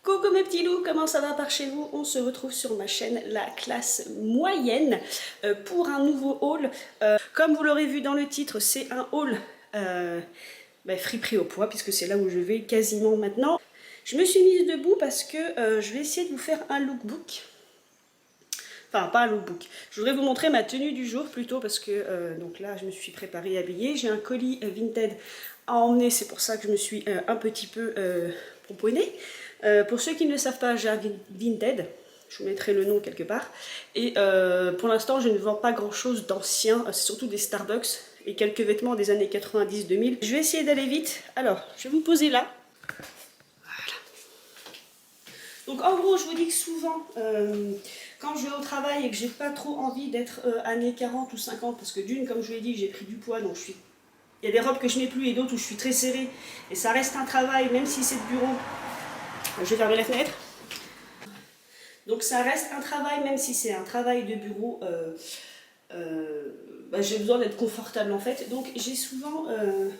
Coucou mes petits loups, comment ça va par chez vous? On se retrouve sur ma chaîne La Classe Moyenne pour un nouveau haul. Comme vous l'aurez vu dans le titre, c'est un haul friperie au poids puisque c'est là où je vais quasiment maintenant. Je me suis mise debout parce que je vais essayer de vous faire un lookbook. Enfin, pas un lookbook. Je voudrais vous montrer ma tenue du jour plutôt parce que donc là, je me suis préparée, habillée. J'ai un colis Vinted à emmener, c'est pour ça que je me suis un petit peu pomponnée. Pour ceux qui ne le savent pas, j'ai un Vinted. Je vous mettrai le nom quelque part. Et pour l'instant, je ne vends pas grand-chose d'ancien. C'est surtout des Starbucks et quelques vêtements des années 90-2000. Je vais essayer d'aller vite. Alors, je vais vous poser là. Donc en gros, je vous dis que souvent, quand je vais au travail et que j'ai pas trop envie d'être années 40 ou 50, parce que d'une, comme je vous l'ai dit, j'ai pris du poids, donc il y a des robes que je mets plus et d'autres où je suis très serrée, et ça reste un travail, même si c'est de bureau. Je vais fermer la fenêtre. Donc ça reste un travail, même si c'est un travail de bureau, j'ai besoin d'être confortable en fait. Donc j'ai souvent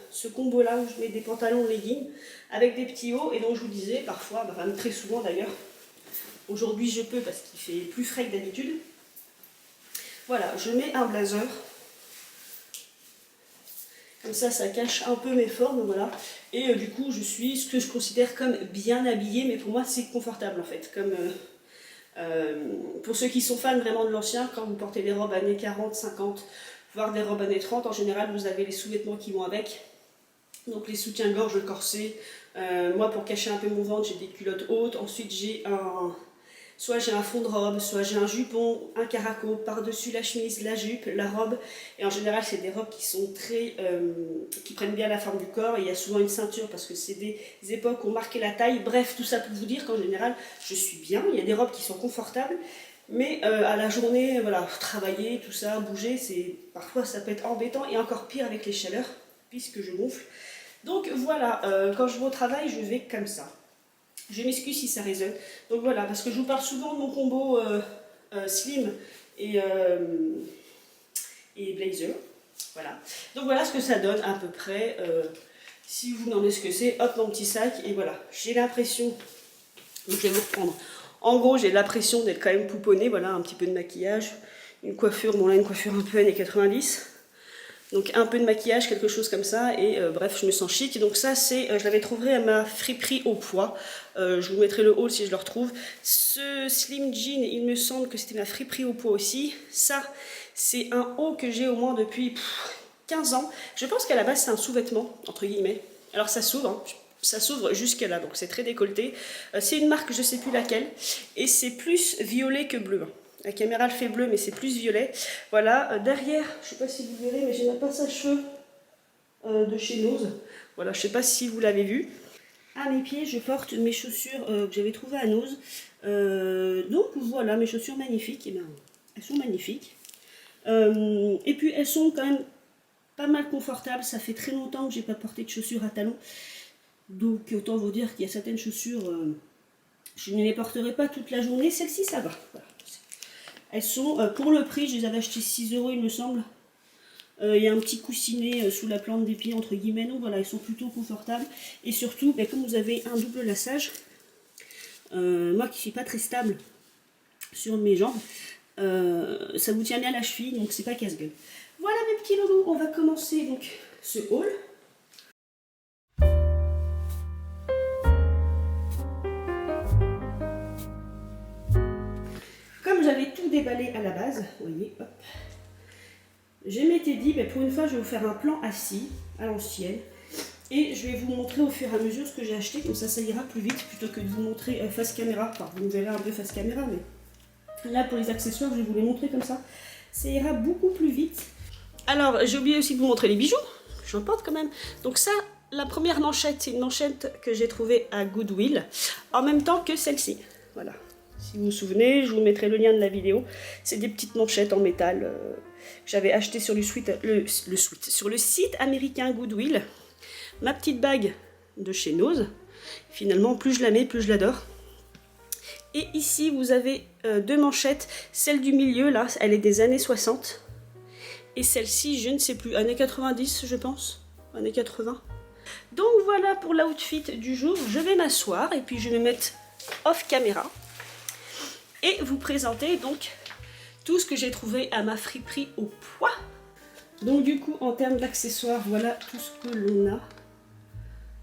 ce combo là où je mets des pantalons leggings avec des petits hauts, et donc je vous disais parfois, même très souvent d'ailleurs, aujourd'hui je peux parce qu'il fait plus frais que d'habitude. Voilà, je mets un blazer. Comme ça cache un peu mes formes, voilà. Et du coup, je suis ce que je considère comme bien habillée, mais pour moi, c'est confortable en fait. Comme pour ceux qui sont fans vraiment de l'ancien, quand vous portez des robes années 40, 50, voire des robes années 30, en général, vous avez les sous-vêtements qui vont avec. Donc les soutiens-gorge, le corset. Moi, pour cacher un peu mon ventre, j'ai des culottes hautes. Ensuite, soit j'ai un fond de robe, soit j'ai un jupon, un caraco, par-dessus la chemise, la jupe, la robe. Et en général, c'est des robes qui sont qui prennent bien la forme du corps. Et il y a souvent une ceinture parce que c'est des époques où on marquait la taille. Bref, tout ça pour vous dire qu'en général, je suis bien. Il y a des robes qui sont confortables. Mais à la journée, voilà, travailler, tout ça, bouger, parfois ça peut être embêtant. Et encore pire avec les chaleurs, puisque je gonfle. Donc voilà, quand je vais au travail, je vais comme ça. Je m'excuse si ça résonne. Donc voilà, parce que je vous parle souvent de mon combo slim et blazer. Voilà. Donc voilà ce que ça donne à peu près. Si vous vous demandez ce que c'est, hop, mon petit sac. Et voilà, j'ai l'impression, donc je vais vous reprendre. En gros, j'ai l'impression d'être quand même pouponnée. Voilà, un petit peu de maquillage, une coiffure, bon là, une coiffure un peu années 90. Donc un peu de maquillage, quelque chose comme ça, et bref, je me sens chic. Donc ça, je l'avais trouvé à ma friperie au poids. Je vous mettrai le haul si je le retrouve. Ce slim jean, il me semble que c'était ma friperie au poids aussi. Ça, c'est un haut que j'ai au moins depuis 15 ans. Je pense qu'à la base, c'est un sous-vêtement, entre guillemets. Alors ça s'ouvre, hein. Ça s'ouvre jusqu'à là, donc c'est très décolleté. C'est une marque, je ne sais plus laquelle, et c'est plus violet que bleu. La caméra le fait bleu, mais c'est plus violet. Voilà, derrière, je ne sais pas si vous verrez, mais j'ai un passage-cheveux de chez Nose. Voilà, je ne sais pas si vous l'avez vu. À mes pieds, je porte mes chaussures que j'avais trouvées à Nose. Donc voilà, mes chaussures magnifiques. Eh bien, elles sont magnifiques. Et puis elles sont quand même pas mal confortables. Ça fait très longtemps que je n'ai pas porté de chaussures à talons. Donc autant vous dire qu'il y a certaines chaussures, je ne les porterai pas toute la journée. Celle-ci, ça va. Voilà. Elles sont, pour le prix, je les avais achetées 6 € il me semble. Il y a un petit coussinet sous la plante des pieds, entre guillemets. Donc voilà, elles sont plutôt confortables. Et surtout, comme vous avez un double lassage, moi qui ne suis pas très stable sur mes jambes, ça vous tient bien la cheville, donc c'est pas casse-gueule. Voilà mes petits loulous, on va commencer donc ce haul. J'avais tout déballé à la base, vous voyez, hop. Je m'étais dit, pour une fois, je vais vous faire un plan assis, à l'ancienne, et je vais vous montrer au fur et à mesure ce que j'ai acheté, comme ça ira plus vite, plutôt que de vous montrer face caméra. Enfin, vous me verrez un peu face caméra, mais là, pour les accessoires, je vais vous les montrer comme ça ira beaucoup plus vite. Alors, j'ai oublié aussi de vous montrer les bijoux, j'en porte quand même. Donc ça, la première manchette, c'est une manchette que j'ai trouvée à Goodwill, en même temps que celle-ci, voilà. Si vous vous souvenez, je vous mettrai le lien de la vidéo. C'est des petites manchettes en métal que j'avais achetées sur sur le site américain Goodwill. Ma petite bague de chez Nose. Finalement, plus je la mets, plus je l'adore. Et ici, vous avez deux manchettes. Celle du milieu, là, elle est des années 60. Et celle-ci, je ne sais plus, années 90, je pense. Années 80. Donc voilà pour l'outfit du jour. Je vais m'asseoir et puis je vais mettre off caméra et vous présenter donc tout ce que j'ai trouvé à ma friperie au poids. Donc du coup, en termes d'accessoires, voilà tout ce que l'on a.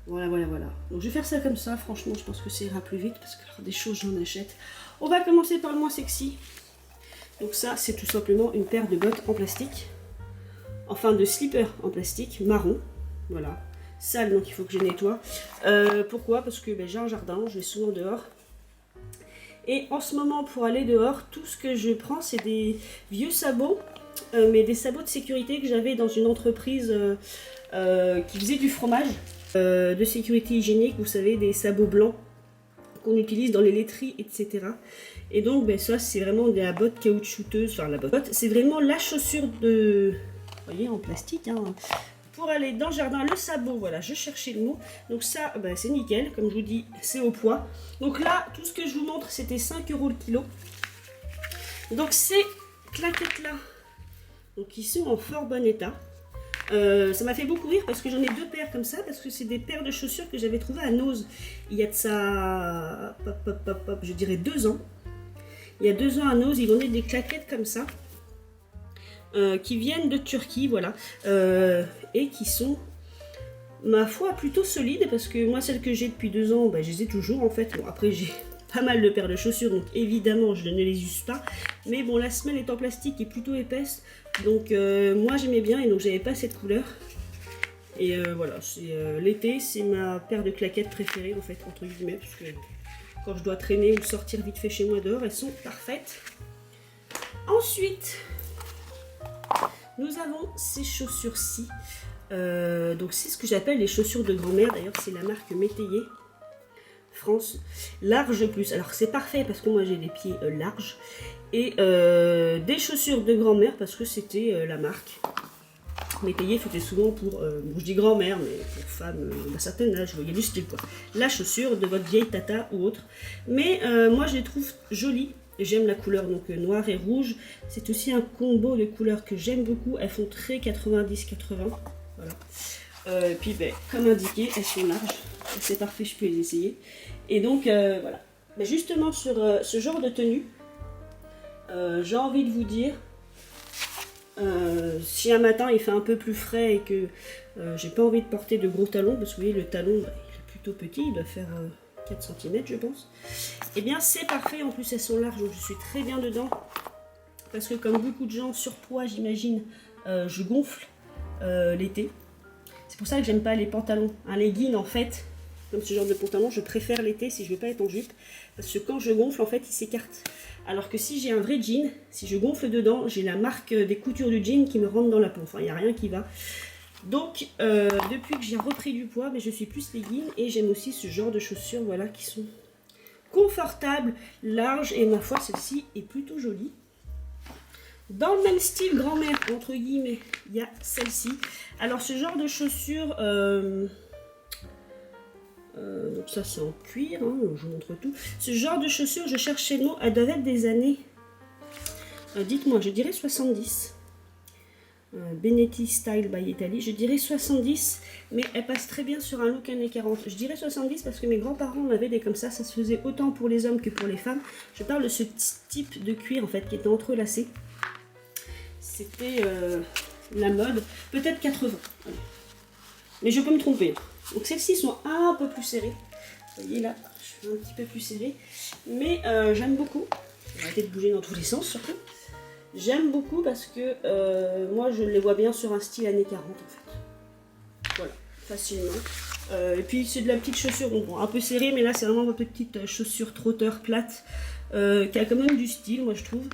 Voilà. Donc je vais faire ça comme ça, franchement, je pense que ça ira plus vite parce que alors, des choses, j'en achète. On va commencer par le moins sexy. Donc ça, c'est tout simplement une paire de bottes en plastique. Enfin, de slippers en plastique, marron. Voilà. Sale, donc il faut que je nettoie. Pourquoi? Parce que j'ai un jardin, je vais souvent dehors. Et en ce moment, pour aller dehors, tout ce que je prends, c'est des vieux sabots. Mais des sabots de sécurité que j'avais dans une entreprise qui faisait du fromage. De sécurité hygiénique, vous savez, des sabots blancs qu'on utilise dans les laiteries, etc. Et donc, ça, c'est vraiment de la botte caoutchouteuse. Enfin, la botte, c'est vraiment la chaussure de... Vous voyez, en plastique, hein. Pour aller dans le jardin, le sabot, voilà, je cherchais le mot. Donc ça, c'est nickel, comme je vous dis, c'est au poids. Donc là, tout ce que je vous montre, c'était 5 € le kilo. Donc ces claquettes-là, donc ils sont en fort bon état. Ça m'a fait beaucoup rire parce que j'en ai 2 paires comme ça, parce que c'est des paires de chaussures que j'avais trouvées à Nose. Il y a de ça, je dirais 2 ans. Il y a 2 ans à Nose, ils vendaient des claquettes comme ça. Qui viennent de Turquie, voilà, et qui sont, ma foi, plutôt solides, parce que moi, celles que j'ai depuis 2 ans, je les ai toujours, en fait. Bon, après, j'ai pas mal de paires de chaussures, donc évidemment, je ne les use pas, mais bon, la semelle est en plastique et plutôt épaisse, donc moi, j'aimais bien, et donc j'avais pas cette couleur, et voilà, c'est l'été, c'est ma paire de claquettes préférée, en fait, entre guillemets, parce que quand je dois traîner ou sortir vite fait chez moi dehors, elles sont parfaites. Ensuite... nous avons ces chaussures-ci. Donc c'est ce que j'appelle les chaussures de grand-mère. D'ailleurs, c'est la marque Métayer France. Large plus. Alors c'est parfait parce que moi j'ai des pieds larges. Et des chaussures de grand-mère parce que c'était la marque. Métayer faisait souvent pour, je dis grand-mère, mais pour femmes d'un certain âge. Il y a du style quoi. La chaussure de votre vieille tata ou autre. Mais moi je les trouve jolies. J'aime la couleur donc noir et rouge. C'est aussi un combo de couleurs que j'aime beaucoup. Elles font très 90-80. Voilà. Et puis comme indiqué, elles sont larges. C'est parfait, je peux les essayer. Et donc voilà. Mais justement sur ce genre de tenue, j'ai envie de vous dire, si un matin il fait un peu plus frais et que j'ai pas envie de porter de gros talons, parce que vous voyez le talon il est plutôt petit, il doit faire 4 cm je pense, et bien c'est parfait. En plus elles sont larges donc je suis très bien dedans parce que comme beaucoup de gens surpoids j'imagine, je gonfle l'été. C'est pour ça que j'aime pas les pantalons. Un legging en fait, comme ce genre de pantalon, je préfère l'été si je veux pas être en jupe, parce que quand je gonfle en fait il s'écarte. Alors que si j'ai un vrai jean, si je gonfle dedans, j'ai la marque des coutures du jean qui me rentre dans la peau. Enfin il n'y a rien qui va. Donc depuis que j'ai repris du poids, mais je suis plus legging et j'aime aussi ce genre de chaussures, voilà, qui sont confortables, larges, et ma foi celle-ci est plutôt jolie. Dans le même style grand-mère entre guillemets, il y a celle-ci. Alors ce genre de chaussures, donc ça c'est en cuir, hein, je vous montre tout. Ce genre de chaussures, je cherche chez nous, elles doivent être des années, dites-moi, je dirais 70. Benetti Style by Italy, je dirais 70, mais elle passe très bien sur un look années 40. Je dirais 70 parce que mes grands-parents en avaient des comme ça se faisait autant pour les hommes que pour les femmes. Je parle de ce type de cuir en fait qui était entrelacé. C'était la mode, peut-être 80, mais je peux me tromper. Donc celles-ci sont un peu plus serrées, vous voyez là, je suis un petit peu plus serrée, mais j'aime beaucoup. On va arrêter de bouger dans tous les sens surtout. J'aime beaucoup parce que moi je les vois bien sur un style années 40 en fait. Voilà, facilement. Et puis c'est de la petite chaussure, donc bon, un peu serrée, mais là c'est vraiment ma petite chaussure trotteur plate qui a quand même du style, moi je trouve.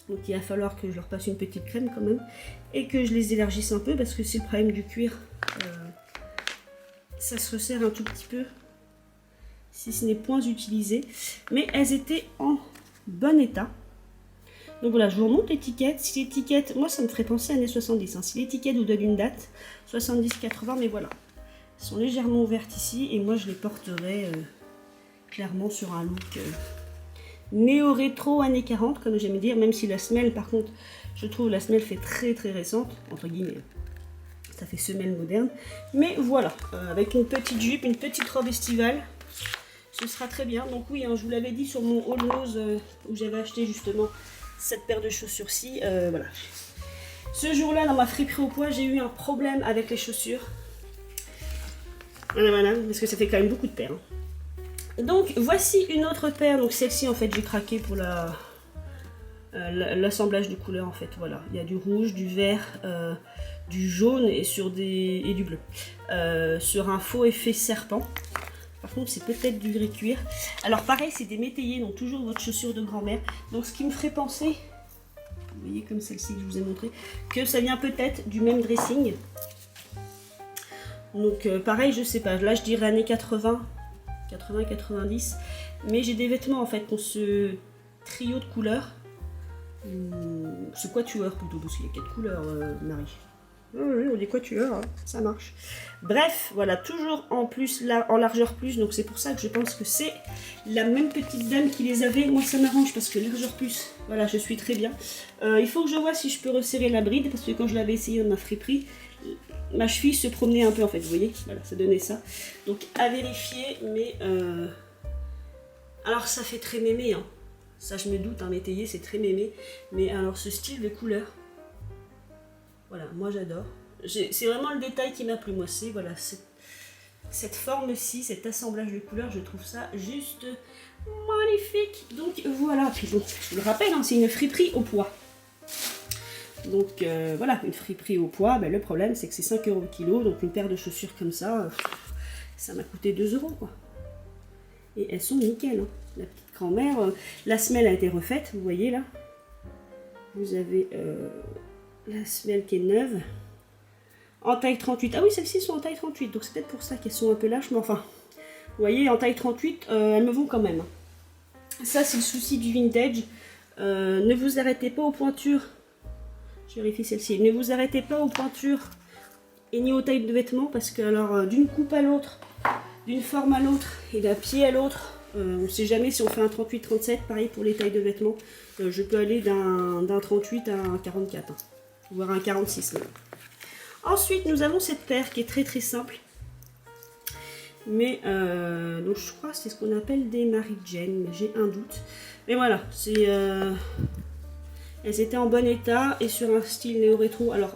Donc il va falloir que je leur passe une petite crème quand même et que je les élargisse un peu parce que c'est le problème du cuir. Ça se resserre un tout petit peu si ce n'est point utilisé, mais elles étaient en bon état. Donc voilà, je vous remonte l'étiquette. Si l'étiquette, moi ça me ferait penser années 70. Hein. Si l'étiquette vous donne une date, 70-80, mais voilà. Elles sont légèrement ouvertes ici et moi je les porterai clairement sur un look néo-rétro années 40, comme j'aime dire, même si la semelle, par contre, je trouve la semelle fait très très récente, entre guillemets. Ça fait semelle moderne. Mais voilà, avec une petite jupe, une petite robe estivale, ce sera très bien. Donc oui, hein, je vous l'avais dit sur mon All Nose où j'avais acheté justement cette paire de chaussures-ci. Voilà. Ce jour-là, dans ma friperie au poids, j'ai eu un problème avec les chaussures. Voilà, parce que ça fait quand même beaucoup de paires. Hein. Donc voici une autre paire. Donc celle-ci, en fait, j'ai craqué pour l'assemblage de couleurs. En fait, voilà, il y a du rouge, du vert, du jaune et du bleu. Sur un faux effet serpent. Par contre, c'est peut-être du vrai cuir. Alors pareil, c'est des métayers, donc toujours votre chaussure de grand-mère. Donc ce qui me ferait penser, vous voyez comme celle-ci que je vous ai montré, que ça vient peut-être du même dressing. Donc pareil, je sais pas, là je dirais années 80, 90. Mais j'ai des vêtements en fait pour ce trio de couleurs. Ce quatuor plutôt, parce qu'il y a 4 couleurs, Marie. Oui, on dit quatuor, hein, ça marche. Bref, voilà, toujours en plus, là, en largeur plus, donc c'est pour ça que je pense que c'est la même petite dame qui les avait. Moi, ça m'arrange parce que largeur plus, voilà, je suis très bien. Il faut que je vois si je peux resserrer la bride, parce que quand je l'avais essayé dans ma friperie, ma cheville se promenait un peu, en fait, vous voyez, voilà, ça donnait ça. Donc, à vérifier, mais... Alors, ça fait très mémé, hein. Ça, je me doute, un métayer, c'est très mémé. Mais alors, ce style de couleur... Voilà, moi j'adore. C'est vraiment le détail qui m'a plu, moi. C'est voilà, cette forme-ci, cet assemblage de couleurs, je trouve ça juste magnifique. Donc voilà, puis bon, je vous le rappelle, hein, c'est une friperie au poids. Donc voilà, une friperie au poids, ben, le problème c'est que c'est 5 € le kilo, donc une paire de chaussures comme ça, ça m'a coûté 2 €, quoi. Et elles sont nickel, hein. La petite grand-mère, la semelle a été refaite, vous voyez là. Vous avez... la semelle qui est neuve, en taille 38. Ah oui, celles-ci sont en taille 38, donc c'est peut-être pour ça qu'elles sont un peu lâches, mais enfin, vous voyez, en taille 38, elles me vont quand même. Ça, c'est le souci du vintage. Ne vous arrêtez pas aux pointures. Je vérifie celle-ci. Ne vous arrêtez pas aux pointures et ni aux tailles de vêtements, parce que alors, d'une coupe à l'autre, d'une forme à l'autre et d'un pied à l'autre, on ne sait jamais si on fait un 38-37, pareil pour les tailles de vêtements. Je peux aller d'un 38 à un 44. Hein. Voire un 46 même. Ensuite nous avons cette paire qui est très très simple, mais donc je crois que c'est ce qu'on appelle des Mary Jane, mais j'ai un doute. Mais voilà, c'est elles étaient en bon état et sur un style néo-rétro. Alors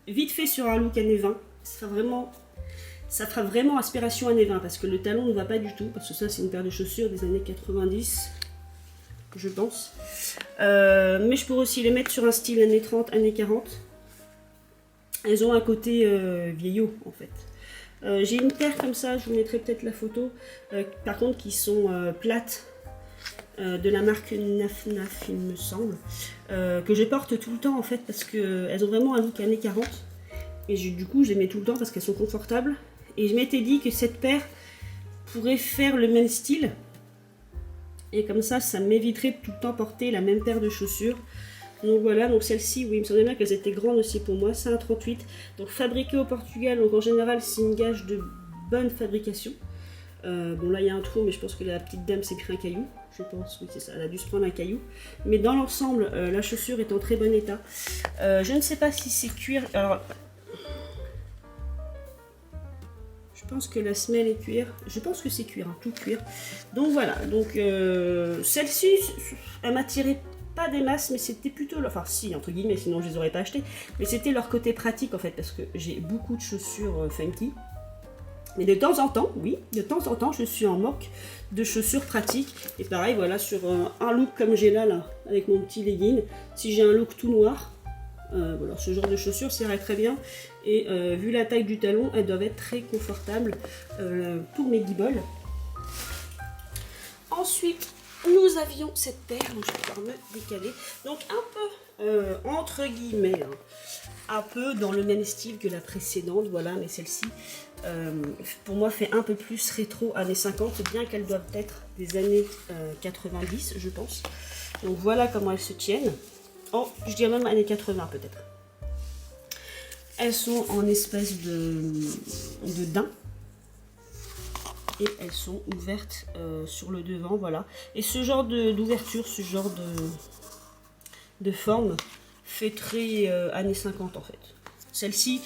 vite fait sur un look années 20, ça fera vraiment aspiration années 20 parce que le talon ne va pas du tout, parce que ça c'est une paire de chaussures des années 90. Je pense. Mais je pourrais aussi les mettre sur un style années 30, années 40. Elles ont un côté vieillot en fait. J'ai une paire comme ça, je vous mettrai peut-être la photo. Par contre qui sont plates. De la marque Naf Naf il me semble. Que je porte tout le temps en fait parce qu'elles ont vraiment un look années 40. Et du coup je les mets tout le temps parce qu'elles sont confortables. Et je m'étais dit que cette paire pourrait faire le même style. Et comme ça m'éviterait de tout le temps porter la même paire de chaussures. Donc voilà, donc celle-ci, oui, il me semblait bien qu'elles étaient grandes aussi pour moi. C'est un 38. Donc fabriqué au Portugal, donc en général c'est une gage de bonne fabrication. Bon là il y a un trou, mais je pense que la petite dame s'est pris un caillou. Je pense, oui c'est ça, elle a dû se prendre un caillou. Mais dans l'ensemble, la chaussure est en très bon état. Je ne sais pas si c'est cuir. Alors, je pense que la semelle est cuir. Je pense que c'est cuir, hein, tout cuir. Donc voilà. Donc celle-ci, elle m'attirait pas des masses, mais c'était plutôt, enfin si entre guillemets, sinon je les aurais pas achetées. Mais c'était leur côté pratique en fait, parce que j'ai beaucoup de chaussures funky. Mais de temps en temps, oui, de temps en temps, je suis en manque de chaussures pratiques. Et pareil, voilà, sur un look comme j'ai là, avec mon petit legging, si j'ai un look tout noir. Voilà, ce genre de chaussures s'irait très bien et vu la taille du talon, elles doivent être très confortables pour mes guibolles. Ensuite, nous avions cette paire, donc je vais pouvoir me décaler, donc un peu entre guillemets, hein, un peu dans le même style que la précédente, voilà, mais celle-ci pour moi fait un peu plus rétro années 50, bien qu'elles doivent être des années 90 je pense. Donc voilà comment elles se tiennent. Oh, je dirais même années 80 peut-être. Elles sont en espèce de daim. Et elles sont ouvertes sur le devant, voilà. Et ce genre d'ouverture, ce genre de forme fait très années 50 en fait. Celle-ci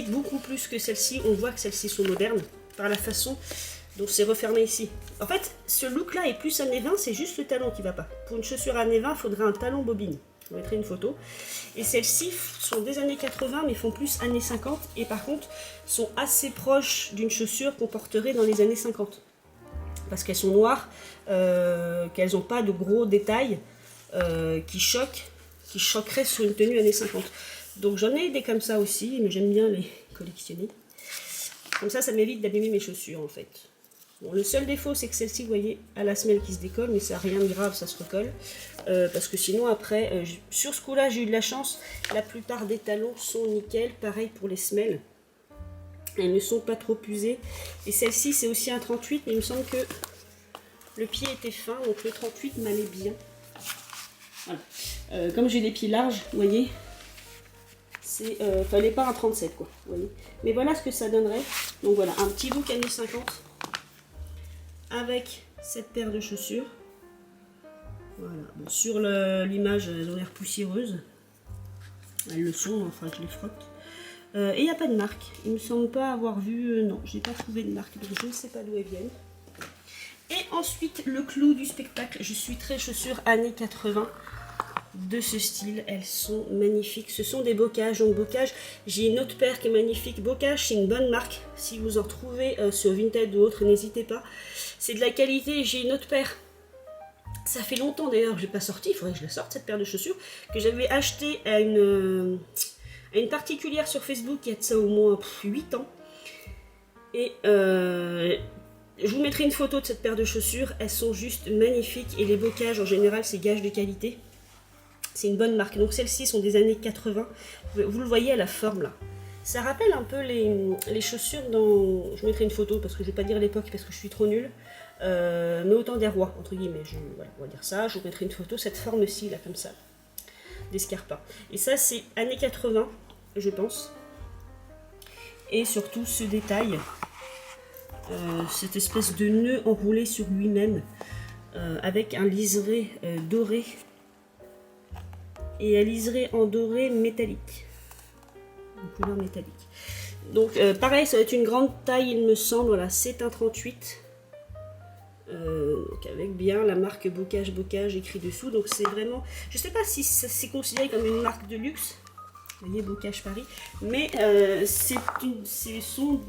beaucoup plus que celle-ci. On voit que celles-ci sont modernes par la façon Donc c'est refermé ici. En fait, ce look-là est plus années 20, c'est juste le talon qui va pas. Pour une chaussure années 20, il faudrait un talon bobine. Je vous mettrai une photo. Et celles-ci sont des années 80, mais font plus années 50. Et par contre, sont assez proches d'une chaussure qu'on porterait dans les années 50. Parce qu'elles sont noires, qu'elles n'ont pas de gros détails qui choqueraient sur une tenue années 50. Donc j'en ai des comme ça aussi, mais j'aime bien les collectionner. Comme ça m'évite d'abîmer mes chaussures en fait. Bon, le seul défaut, c'est que celle-ci, vous voyez, a la semelle qui se décolle, mais ça n'a rien de grave, ça se recolle. Parce que sinon, après, sur ce coup-là, j'ai eu de la chance. La plupart des talons sont nickel. Pareil pour les semelles. Elles ne sont pas trop usées. Et celle-ci, c'est aussi un 38, mais il me semble que le pied était fin, donc le 38 m'allait bien. Voilà. Comme j'ai des pieds larges, vous voyez, fallait pas un 37, quoi. Vous voyez. Mais voilà ce que ça donnerait. Donc voilà, un petit look années 50. Avec cette paire de chaussures. Voilà. Bon, sur l'image, elles ont l'air poussiéreuses. Elles le sont, enfin je les frotte. Et il n'y a pas de marque. Il ne me semble pas avoir vu... non, je n'ai pas trouvé de marque, donc je ne sais pas d'où elles viennent. Et ensuite, le clou du spectacle. Je suis très chaussures années 80 de ce style. Elles sont magnifiques. Ce sont des bocages. Donc bocage, j'ai une autre paire qui est magnifique. Bocage, c'est une bonne marque. Si vous en retrouvez sur Vinted ou autre, n'hésitez pas. C'est de la qualité. J'ai une autre paire. Ça fait longtemps d'ailleurs que je n'ai pas sorti. Il faudrait que je la sorte, cette paire de chaussures. Que j'avais achetée à une particulière sur Facebook il y a de ça au moins 8 ans. Et je vous mettrai une photo de cette paire de chaussures. Elles sont juste magnifiques. Et les bocages en général, c'est gage de qualité. C'est une bonne marque. Donc celles-ci sont des années 80. Vous le voyez à la forme là. Ça rappelle un peu les chaussures dans... Je vous mettrai une photo parce que je ne vais pas dire l'époque parce que je suis trop nulle. Mais autant des rois, entre guillemets. Voilà, on va dire ça. Je vous mettrai une photo. Cette forme-ci, là, comme ça. Des Scarpa. Et ça, c'est années 80, je pense. Et surtout, ce détail. Cette espèce de nœud enroulé sur lui-même. Avec un liseré doré. Et un liseré en doré métallique. Une couleur métallique. Donc pareil, ça va être une grande taille, il me semble. Voilà, c'est un 38. Donc avec bien la marque Bocage écrit dessous. Donc c'est vraiment... Je sais pas si c'est considéré comme une marque de luxe. Vous voyez, Bocage Paris. Mais ce sont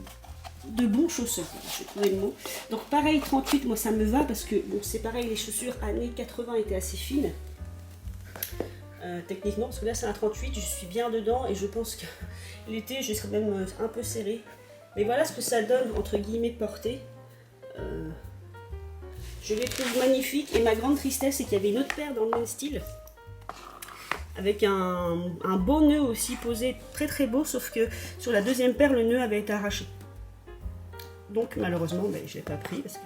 de bons chaussures. Voilà, je vais trouver le mot. Donc pareil, 38, moi ça me va parce que bon, c'est pareil, les chaussures années 80 étaient assez fines. Techniquement, parce que là c'est un 38, je suis bien dedans et je pense que l'été je serai même un peu serrée. Mais voilà ce que ça donne entre guillemets portée. Je les trouve magnifiques et ma grande tristesse c'est qu'il y avait une autre paire dans le même style. Avec un beau nœud aussi posé, très très beau, sauf que sur la deuxième paire le nœud avait été arraché. Donc malheureusement je ne l'ai pas pris parce que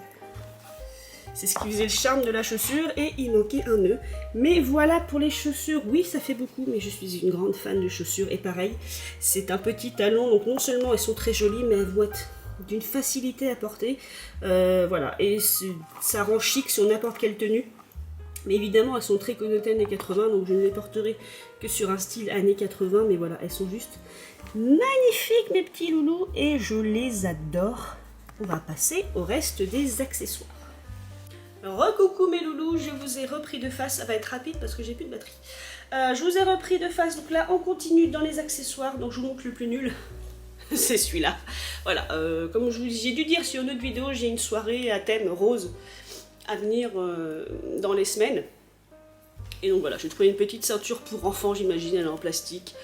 c'est ce qui faisait le charme de la chaussure et il manquait un nœud. Mais voilà pour les chaussures. Oui, ça fait beaucoup, mais je suis une grande fan de chaussures. Et pareil, c'est un petit talon. Donc non seulement elles sont très jolies, mais elles vont être d'une facilité à porter. Voilà, et ça rend chic sur n'importe quelle tenue. Mais évidemment, elles sont très connotées années 80, donc je ne les porterai que sur un style années 80. Mais voilà, elles sont juste magnifiques, mes petits loulous. Et je les adore. On va passer au reste des accessoires. Recoucou mes loulous, je vous ai repris de face, ça va être rapide parce que j'ai plus de batterie. Je vous ai repris de face, donc là on continue dans les accessoires, donc je vous montre le plus nul, c'est celui-là. Voilà, comme j'ai dû dire sur une autre vidéo, j'ai une soirée à thème rose à venir dans les semaines. Et donc voilà, j'ai trouvé une petite ceinture pour enfants, j'imagine, elle est en plastique.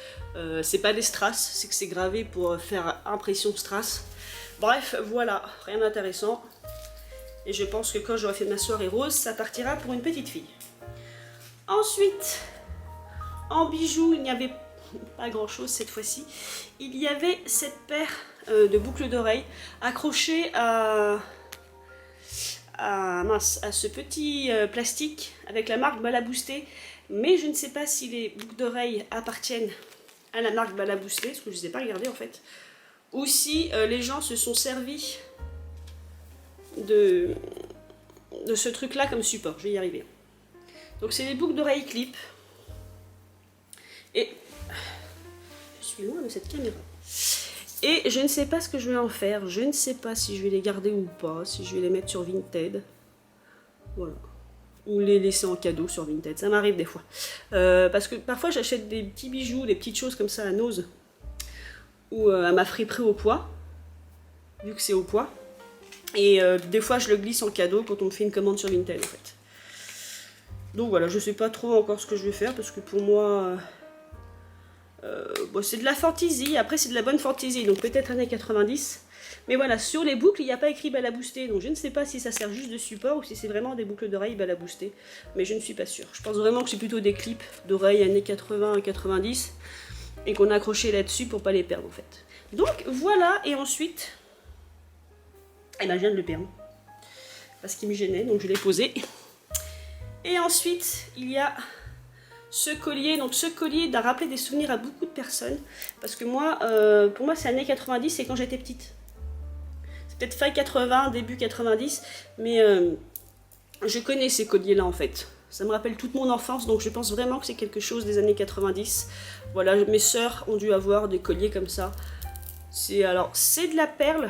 C'est pas des strass, c'est que c'est gravé pour faire impression strass. Bref, voilà, rien d'intéressant. Et je pense que quand j'aurai fait ma soirée rose, ça partira pour une petite fille. Ensuite, en bijoux, il n'y avait pas grand chose cette fois-ci. Il y avait cette paire de boucles d'oreilles accrochées à ce petit plastique avec la marque Balaboosté. Mais je ne sais pas si les boucles d'oreilles appartiennent à la marque Balaboosté, parce que je ne les ai pas regardées en fait. Ou si les gens se sont servis de ce truc là comme support, je vais y arriver. Donc c'est des boucles d'oreilles clip et je suis loin de cette caméra Et je ne sais pas ce que je vais en faire. Je ne sais pas si je vais les garder ou pas. Si je vais les mettre sur Vinted. Voilà. Ou les laisser en cadeau sur Vinted. Ça m'arrive des fois. Parce que parfois j'achète des petits bijoux, des petites choses comme ça à Nose. Ou à ma friperie au poids. Vu que c'est au poids. Et des fois je le glisse en cadeau quand on me fait une commande sur Vinted en fait. Donc voilà, je sais pas trop encore ce que je vais faire. Parce que pour moi... bon, c'est de la fantaisie, après c'est de la bonne fantaisie, donc peut-être années 90. Mais voilà, sur les boucles, il n'y a pas écrit balabooster, donc je ne sais pas si ça sert juste de support ou si c'est vraiment des boucles d'oreilles balabooster. Mais je ne suis pas sûre. Je pense vraiment que c'est plutôt des clips d'oreilles années 80 et 90 et qu'on a accroché là-dessus pour pas les perdre en fait. Donc voilà, et ensuite, eh ben, je viens de le perdre parce qu'il me gênait, donc je l'ai posé. Et ensuite, il y a ce collier, donc ce collier a rappelé des souvenirs à beaucoup de personnes, parce que moi, pour moi c'est années 90, c'est quand j'étais petite. C'est peut-être fin 80, début 90, mais je connais ces colliers-là en fait. Ça me rappelle toute mon enfance, donc je pense vraiment que c'est quelque chose des années 90. Voilà, mes sœurs ont dû avoir des colliers comme ça. C'est de la perle.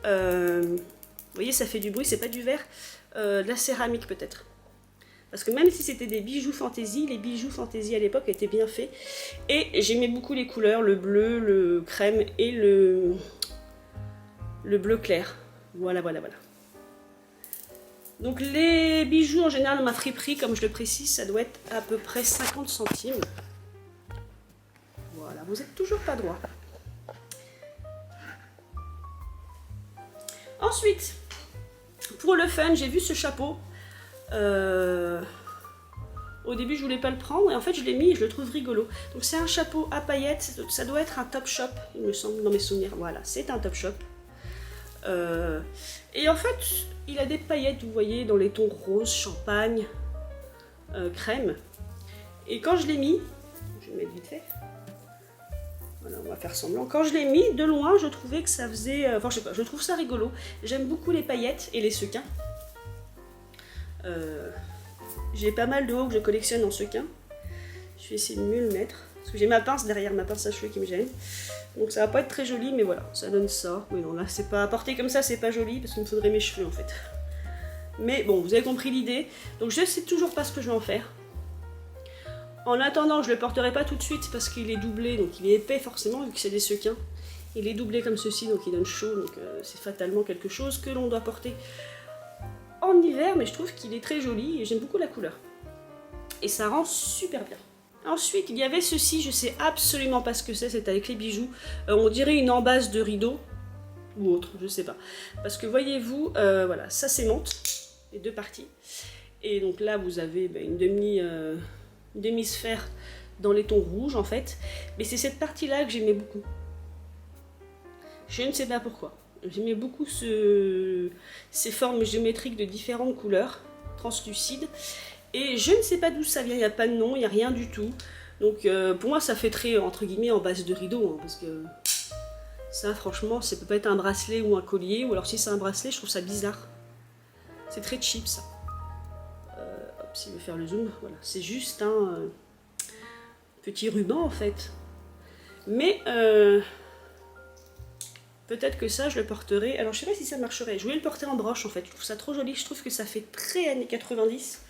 Vous voyez, ça fait du bruit, c'est pas du verre. De la céramique peut-être. Parce que même si c'était des bijoux fantaisie, les bijoux fantaisie à l'époque étaient bien faits. Et j'aimais beaucoup les couleurs, le bleu, le crème et le bleu clair. Voilà. Donc les bijoux en général dans ma friperie, comme je le précise, ça doit être à peu près 50 centimes. Voilà, vous êtes toujours pas droit. Ensuite, pour le fun, j'ai vu ce chapeau. Au début je voulais pas le prendre et en fait je l'ai mis et je le trouve rigolo. Donc c'est un chapeau à paillettes, ça doit être un Topshop, il me semble dans mes souvenirs. Voilà, c'est un Topshop. Et en fait il a des paillettes, vous voyez, dans les tons rose, champagne, crème. Et quand je l'ai mis, je vais le mettre vite fait. Voilà, on va faire semblant. Quand je l'ai mis, de loin, je trouvais que ça faisait... enfin, je sais pas, je trouve ça rigolo. J'aime beaucoup les paillettes et les sequins. J'ai pas mal de hauts que je collectionne en sequins. Je vais essayer de mieux le mettre. Parce que j'ai ma pince derrière, ma pince à cheveux qui me gêne. Donc ça va pas être très joli, mais voilà, ça donne ça. Oui, non, là, c'est pas... Porté comme ça, c'est pas joli, parce qu'il me faudrait mes cheveux, en fait. Mais bon, vous avez compris l'idée. Donc je sais toujours pas ce que je vais en faire. En attendant, je le porterai pas tout de suite parce qu'il est doublé, donc il est épais forcément vu que c'est des sequins. Il est doublé comme ceci, donc il donne chaud, donc c'est fatalement quelque chose que l'on doit porter en hiver, mais je trouve qu'il est très joli et j'aime beaucoup la couleur. Et ça rend super bien. Ensuite, il y avait ceci, je sais absolument pas ce que c'est avec les bijoux. On dirait une embase de rideau ou autre, je sais pas. Parce que voyez-vous, voilà, ça s'aimante, les deux parties. Et donc là, vous avez une demi-sphère dans les tons rouges en fait, mais c'est cette partie là que j'aimais beaucoup. Je ne sais pas pourquoi. J'aimais beaucoup ces formes géométriques de différentes couleurs, translucides, et je ne sais pas d'où ça vient, il n'y a pas de nom, il n'y a rien du tout. Donc pour moi ça fait très entre guillemets en base de rideau, hein, parce que ça franchement ça peut pas être un bracelet ou un collier, ou alors si c'est un bracelet je trouve ça bizarre. C'est très cheap ça. Si je veux faire le zoom, voilà, c'est juste un petit ruban en fait. Mais peut-être que ça je le porterai. Alors je sais pas si ça marcherait. Je voulais le porter en broche en fait. Je trouve ça trop joli. Je trouve que ça fait très années 90.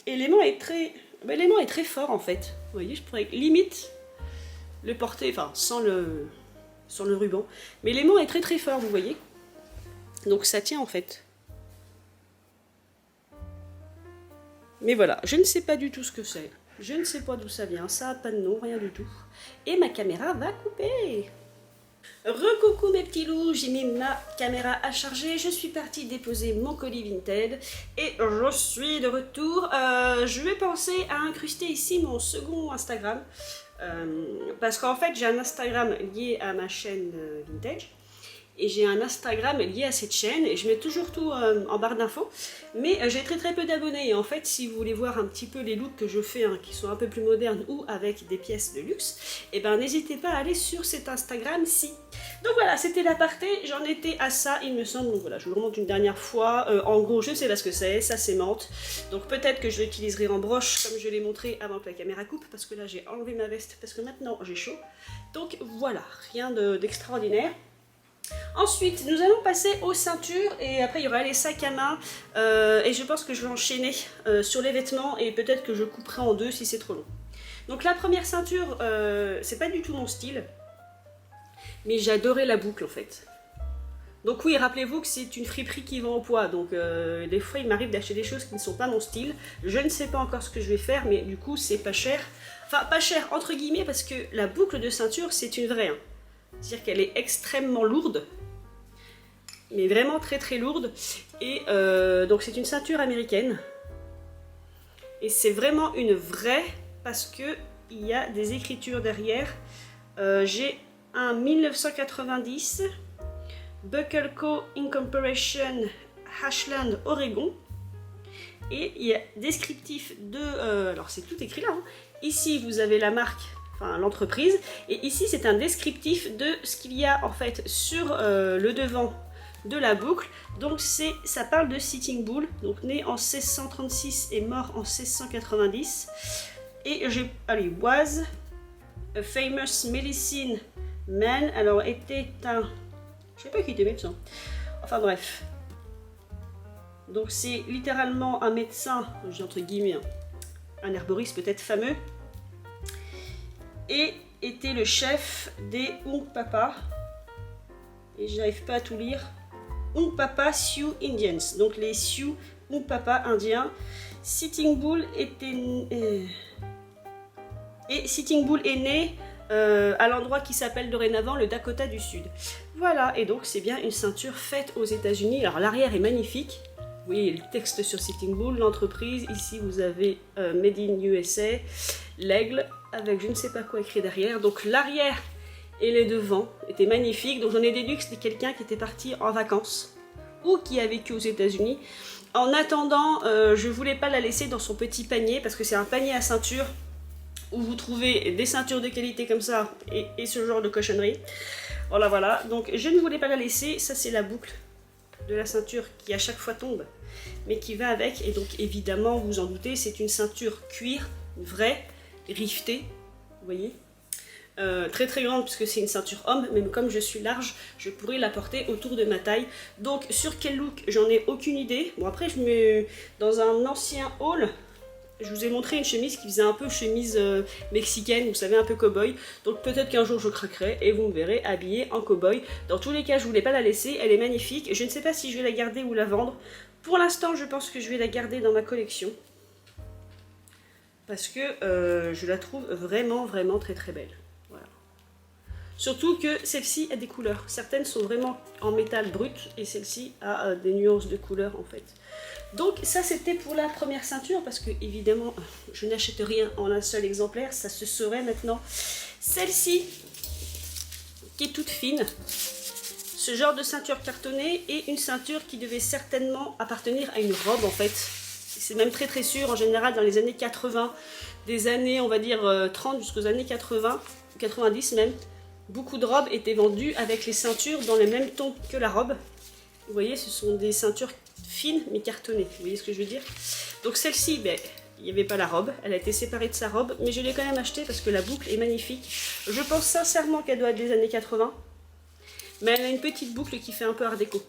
Et l'aimant est très fort en fait. Vous voyez, je pourrais limite le porter, enfin sans le ruban. Mais l'aimant est très très fort, vous voyez. Donc ça tient en fait. Mais voilà, je ne sais pas du tout ce que c'est. Je ne sais pas d'où ça vient. Ça n'a pas de nom, rien du tout. Et ma caméra va couper. Recoucou mes petits loups, j'ai mis ma caméra à charger. Je suis partie déposer mon colis Vinted. Et je suis de retour. Je vais penser à incruster ici mon second Instagram. Parce qu'en fait, j'ai un Instagram lié à ma chaîne Vintage. et j'ai un Instagram lié à cette chaîne et je mets toujours tout en barre d'infos, mais j'ai très peu d'abonnés et en fait si vous voulez voir un petit peu les looks que je fais hein, qui sont un peu plus modernes ou avec des pièces de luxe, et ben n'hésitez pas à aller sur cet Instagram-ci. Donc voilà, c'était l'aparté, j'en étais à ça il me semble, donc voilà, je vous le remonte une dernière fois, en gros je sais pas ce que c'est, ça s'aimante, donc peut-être que je l'utiliserai en broche comme je l'ai montré avant que la caméra coupe, parce que là j'ai enlevé ma veste parce que maintenant j'ai chaud, donc voilà, rien d'extraordinaire. Ensuite, nous allons passer aux ceintures et après il y aura les sacs à main et je pense que je vais enchaîner sur les vêtements et peut-être que je couperai en deux si c'est trop long. Donc la première ceinture, c'est pas du tout mon style, mais j'adorais la boucle en fait. Donc oui, rappelez-vous que c'est une friperie qui vend au poids, donc des fois il m'arrive d'acheter des choses qui ne sont pas mon style. Je ne sais pas encore ce que je vais faire, mais du coup c'est pas cher. Enfin pas cher entre guillemets parce que la boucle de ceinture c'est une vraie. Hein. C'est-à-dire qu'elle est extrêmement lourde, mais vraiment très lourde. Et donc c'est une ceinture américaine. Et c'est vraiment une vraie parce que il y a des écritures derrière. J'ai un 1990 Buckle Co. Incorporation Ashland, Oregon. Et il y a descriptif de... alors c'est tout écrit là. Hein. Ici vous avez la marque, enfin l'entreprise, et ici c'est un descriptif de ce qu'il y a en fait sur le devant de la boucle. Donc ça parle de Sitting Bull, donc né en 1636 et mort en 1690. Et allez, was a famous medicine man, alors était un... Je sais pas qui était médecin. Enfin bref. Donc c'est littéralement un médecin, j'ai entre guillemets, un herboriste peut-être fameux, et était le chef des Hunkpapa, et je n'arrive pas à tout lire, Hunkpapa Sioux Indians, donc les Sioux Hunkpapa indiens. Sitting Bull Sitting Bull est né à l'endroit qui s'appelle dorénavant le Dakota du Sud. Voilà, et donc c'est bien une ceinture faite aux États-Unis. Alors l'arrière est magnifique. Vous voyez le texte sur Sitting Bull, l'entreprise. Ici vous avez Made in USA, l'aigle avec je ne sais pas quoi écrit derrière. Donc l'arrière et les devants étaient magnifiques. Donc j'en ai déduit que c'était quelqu'un qui était parti en vacances ou qui a vécu aux États-Unis. En attendant, je voulais pas la laisser dans son petit panier parce que c'est un panier à ceinture où vous trouvez des ceintures de qualité comme ça et ce genre de cochonnerie. Voilà, donc je ne voulais pas la laisser. Ça c'est la boucle de la ceinture qui à chaque fois tombe, mais qui va avec. Et donc évidemment, vous en doutez, c'est une ceinture cuir, vraie, rivetée, vous voyez. Très grande puisque c'est une ceinture homme, même comme je suis large, je pourrais la porter autour de ma taille. Donc sur quel look, j'en ai aucune idée. Bon après, je mets dans un ancien haul. Je vous ai montré une chemise qui faisait un peu chemise mexicaine, vous savez, un peu cow-boy. Donc peut-être qu'un jour je craquerai et vous me verrez habillée en cow-boy. Dans tous les cas, je voulais pas la laisser, elle est magnifique. Je ne sais pas si je vais la garder ou la vendre. Pour l'instant, je pense que je vais la garder dans ma collection. Parce que je la trouve vraiment très belle. Voilà. Surtout que celle-ci a des couleurs. Certaines sont vraiment en métal brut et celle-ci a des nuances de couleurs en fait. Donc ça c'était pour la première ceinture parce que évidemment je n'achète rien en un seul exemplaire, ça se saurait maintenant. Celle-ci qui est toute fine, ce genre de ceinture cartonnée et une ceinture qui devait certainement appartenir à une robe en fait. C'est même très sûr, en général dans les années 80, des années on va dire 30 jusqu'aux années 80, 90 même, beaucoup de robes étaient vendues avec les ceintures dans les mêmes tons que la robe. Vous voyez, ce sont des ceintures fines mais cartonnées, vous voyez ce que je veux dire. Donc celle-ci, ben, il n'y avait pas la robe, elle a été séparée de sa robe, mais je l'ai quand même achetée parce que la boucle est magnifique. Je pense sincèrement qu'elle doit être des années 80, mais elle a une petite boucle qui fait un peu art déco,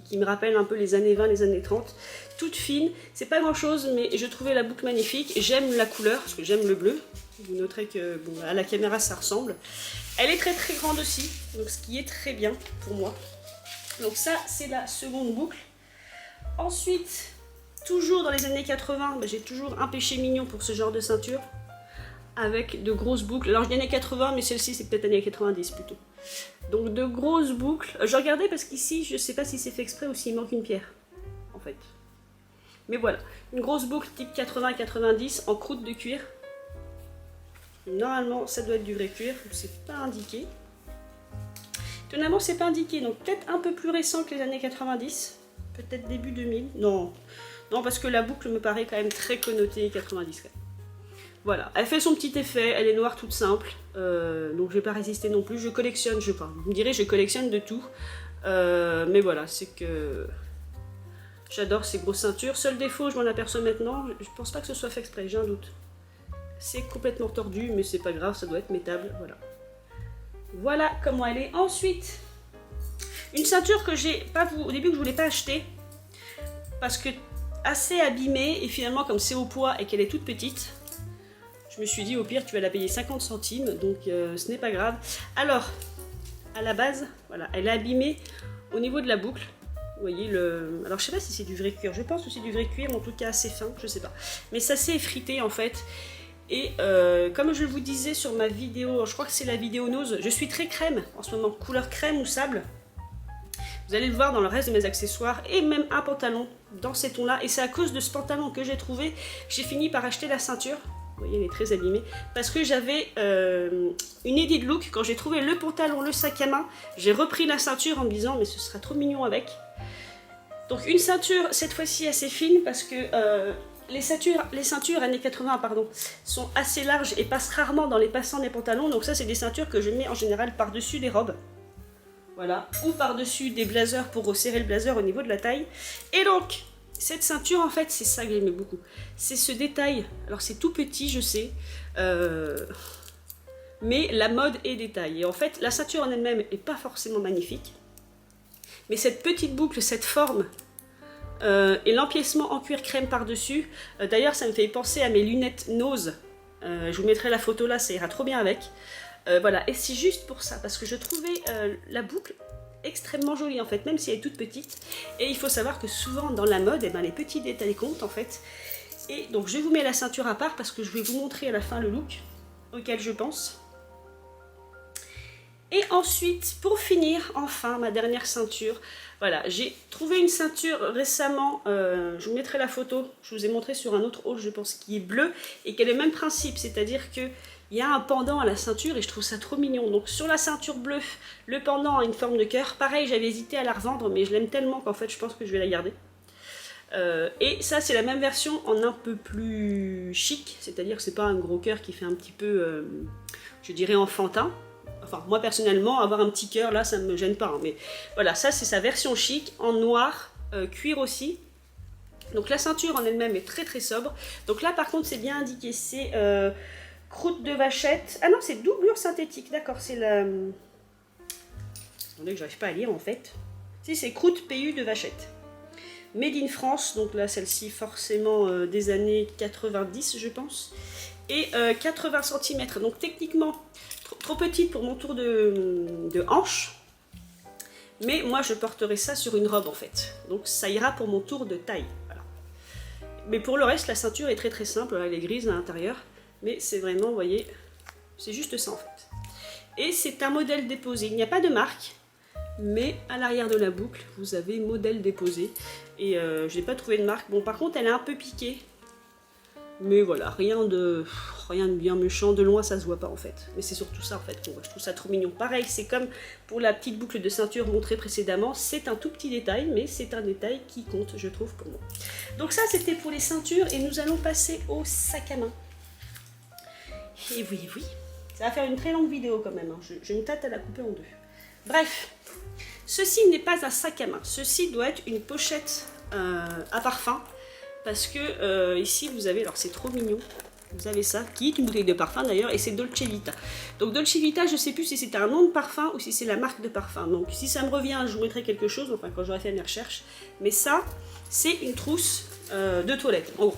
qui me rappelle un peu les années 20, les années 30. Toute fine, c'est pas grand chose, mais je trouvais la boucle magnifique. J'aime la couleur, parce que j'aime le bleu. Vous noterez que bon, à la caméra ça ressemble. Elle est très grande aussi, donc ce qui est très bien pour moi. Donc ça, c'est la seconde boucle. Ensuite, toujours dans les années 80, ben, j'ai toujours un péché mignon pour ce genre de ceinture. Avec de grosses boucles. Alors je dis années 80, mais celle-ci c'est peut-être années 90 plutôt. Donc de grosses boucles. Je regardais parce qu'ici, je sais pas si c'est fait exprès ou s'il manque une pierre. En fait. Mais voilà. Une grosse boucle type 80-90 en croûte de cuir. Normalement, ça doit être du vrai cuir. C'est pas indiqué. Étonnamment, c'est pas indiqué, donc peut-être un peu plus récent que les années 90, peut-être début 2000. Non, non, parce que la boucle me paraît quand même très connotée 90. Voilà, elle fait son petit effet, elle est noire toute simple, donc je vais pas résister non plus. Je collectionne, vous me direz, je collectionne de tout, mais voilà, c'est que j'adore ces grosses ceintures. Seul défaut, je m'en aperçois maintenant, je pense pas que ce soit fait exprès, j'ai un doute. C'est complètement tordu, mais c'est pas grave, ça doit être métable, voilà. Voilà comment elle est. Ensuite, une ceinture que j'ai pas au début que je voulais pas acheter parce que assez abîmée et finalement comme c'est au poids et qu'elle est toute petite, je me suis dit au pire tu vas la payer 50 centimes donc ce n'est pas grave. Alors à la base, voilà, elle est abîmée au niveau de la boucle. Vous voyez le. Alors je sais pas si c'est du vrai cuir, je pense que c'est du vrai cuir, mais en tout cas assez fin, je sais pas. Mais ça s'est effrité en fait. Et comme je vous disais sur ma vidéo, je crois que c'est la vidéo nose, je suis très crème en ce moment, couleur crème ou sable. Vous allez le voir dans le reste de mes accessoires et même un pantalon dans ces tons-là. Et c'est à cause de ce pantalon que j'ai trouvé, j'ai fini par acheter la ceinture. Vous voyez, elle est très abîmée. Parce que j'avais une idée de look. Quand j'ai trouvé le pantalon, le sac à main, j'ai repris la ceinture en me disant mais ce sera trop mignon avec. Donc une ceinture cette fois-ci assez fine parce que les ceintures années 80 pardon, sont assez larges et passent rarement dans les passants des pantalons. Donc ça c'est des ceintures que je mets en général par-dessus des robes. Voilà, ou par-dessus des blazers pour resserrer le blazer au niveau de la taille. Et donc, cette ceinture en fait c'est ça que j'aimais beaucoup. C'est ce détail, alors c'est tout petit je sais, mais la mode est détail. Et en fait la ceinture en elle-même n'est pas forcément magnifique. Mais cette petite boucle, cette forme, et l'empiècement en cuir crème par-dessus, d'ailleurs ça me fait penser à mes lunettes nose, je vous mettrai la photo là, ça ira trop bien avec. Voilà, et c'est juste pour ça, parce que je trouvais la boucle extrêmement jolie en fait, même si elle est toute petite. Et il faut savoir que souvent dans la mode, eh ben, les petits détails comptent en fait. Et donc je vous mets la ceinture à part parce que je vais vous montrer à la fin le look auquel je pense. Et ensuite, pour finir, enfin, ma dernière ceinture. Voilà, j'ai trouvé une ceinture récemment, je vous mettrai la photo, je vous ai montré sur un autre haul, je pense, qui est bleu, et qui a le même principe, c'est-à-dire qu'il y a un pendant à la ceinture, et je trouve ça trop mignon. Donc sur la ceinture bleue, le pendant a une forme de cœur. Pareil, j'avais hésité à la revendre, mais je l'aime tellement qu'en fait, je pense que je vais la garder. Et ça, c'est la même version en un peu plus chic, c'est-à-dire que c'est pas un gros cœur qui fait un petit peu, je dirais, enfantin. Enfin, moi personnellement, avoir un petit cœur là, ça ne me gêne pas. Hein, mais voilà, ça c'est sa version chic, en noir, cuir aussi. Donc la ceinture en elle-même est très très sobre. Donc là par contre, c'est bien indiqué, c'est croûte de vachette. Ah non, c'est doublure synthétique, d'accord, c'est la. Attendez que j'arrive pas à lire en fait. Si, c'est croûte PU de vachette. Made in France, donc là celle-ci forcément des années 90 je pense. Et 80 cm, donc techniquement trop petite pour mon tour de hanche, mais moi je porterai ça sur une robe en fait, donc ça ira pour mon tour de taille. Voilà. Mais pour le reste, la ceinture est très très simple, elle est grise à l'intérieur, mais c'est vraiment, vous voyez, c'est juste ça en fait. Et c'est un modèle déposé, il n'y a pas de marque, mais à l'arrière de la boucle, vous avez modèle déposé, et je n'ai pas trouvé de marque. Bon, par contre, elle est un peu piquée, mais voilà, rien de bien méchant, de loin ça se voit pas en fait. Mais c'est surtout ça en fait qu'on voit, je trouve ça trop mignon. Pareil, c'est comme pour la petite boucle de ceinture montrée précédemment, c'est un tout petit détail, mais c'est un détail qui compte, je trouve, pour moi. Donc ça, c'était pour les ceintures, et nous allons passer au sac à main. Et oui, oui, ça va faire une très longue vidéo quand même, hein. Je me tâte à la couper en deux. Bref, ceci n'est pas un sac à main, ceci doit être une pochette à parfum. Parce que ici vous avez, alors c'est trop mignon, vous avez ça, qui est une bouteille de parfum d'ailleurs, et c'est Dolce Vita. Donc Dolce Vita, je ne sais plus si c'est un nom de parfum ou si c'est la marque de parfum. Donc si ça me revient, je vous mettrai quelque chose, enfin quand j'aurai fait mes recherches. Mais ça, c'est une trousse de toilette, en gros.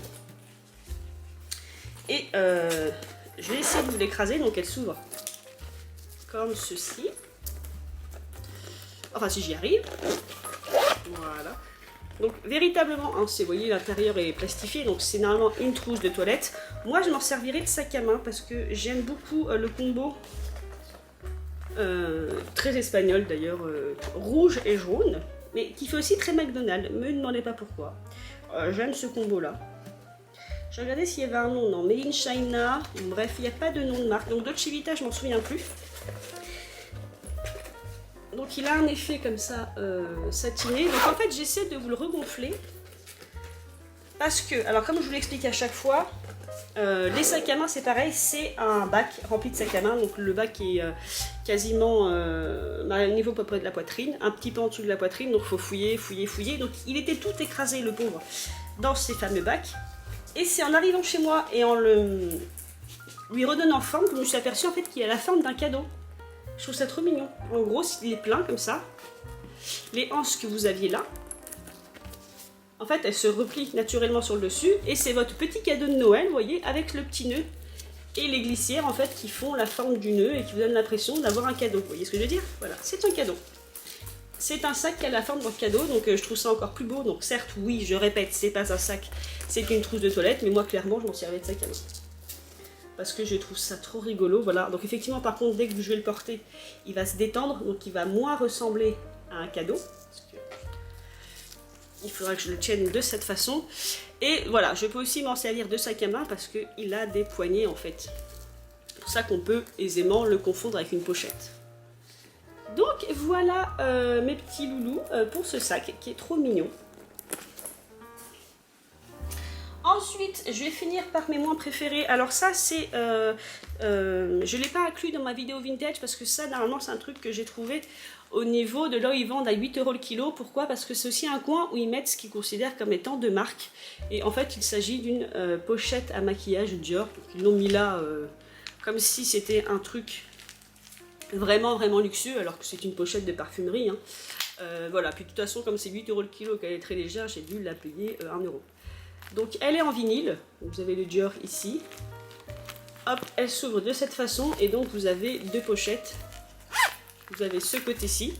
Et je vais essayer de vous l'écraser, donc elle s'ouvre comme ceci. Enfin si j'y arrive. Voilà. Donc véritablement, hein, vous voyez, l'intérieur est plastifié, donc c'est normalement une trousse de toilette. Moi je m'en servirai de sac à main parce que j'aime beaucoup le combo, très espagnol d'ailleurs, rouge et jaune, mais qui fait aussi très McDonald's, me demandez pas pourquoi. J'aime ce combo là. J'ai regardé s'il y avait un nom, non, Made in China, bref, il n'y a pas de nom de marque. Donc Dolce Vita, je m'en souviens plus. Donc donc il a un effet comme ça satiné. Donc en fait j'essaie de vous le regonfler. Parce que, alors comme je vous l'explique à chaque fois, les sacs à main c'est pareil, c'est un bac rempli de sacs à main. Donc le bac est quasiment au niveau à peu près de la poitrine, un petit peu en dessous de la poitrine. Donc il faut fouiller, fouiller, fouiller. Donc il était tout écrasé le pauvre dans ces fameux bacs. Et c'est en arrivant chez moi et en lui redonnant forme que je me suis aperçue en fait qu'il a la forme d'un cadeau. Je trouve ça trop mignon. En gros, il est plein comme ça. Les anses que vous aviez là, en fait, elles se replient naturellement sur le dessus. Et c'est votre petit cadeau de Noël, vous voyez, avec le petit nœud et les glissières en fait qui font la forme du nœud et qui vous donnent l'impression d'avoir un cadeau. Vous voyez ce que je veux dire? Voilà, c'est un cadeau. C'est un sac qui a la forme de votre cadeau, donc je trouve ça encore plus beau. Donc certes, oui, je répète, c'est pas un sac, c'est une trousse de toilette, mais moi clairement, je m'en servais de sac à main. Parce que je trouve ça trop rigolo, voilà. Donc effectivement, par contre, dès que je vais le porter, il va se détendre, donc il va moins ressembler à un cadeau. Parce que il faudra que je le tienne de cette façon. Et voilà, je peux aussi m'en servir de sac à main parce qu'il a des poignées en fait. C'est pour ça qu'on peut aisément le confondre avec une pochette. Donc voilà mes petits loulous pour ce sac qui est trop mignon. Ensuite, je vais finir par mes moins préférés. Alors ça, c'est... je ne l'ai pas inclus dans ma vidéo vintage parce que ça, normalement, c'est un truc que j'ai trouvé au niveau de là où ils vendent à 8 € le kilo. Pourquoi? Parce que c'est aussi un coin où ils mettent ce qu'ils considèrent comme étant de marque. Et en fait, il s'agit d'une pochette à maquillage Dior. Ils l'ont mis là comme si c'était un truc vraiment, vraiment luxueux, alors que c'est une pochette de parfumerie. Hein. Voilà, puis de toute façon, comme c'est 8 € le kilo, qu'elle est très légère, j'ai dû la payer 1 €. Donc elle est en vinyle, vous avez le Dior ici, hop, elle s'ouvre de cette façon et donc vous avez deux pochettes. Vous avez ce côté-ci,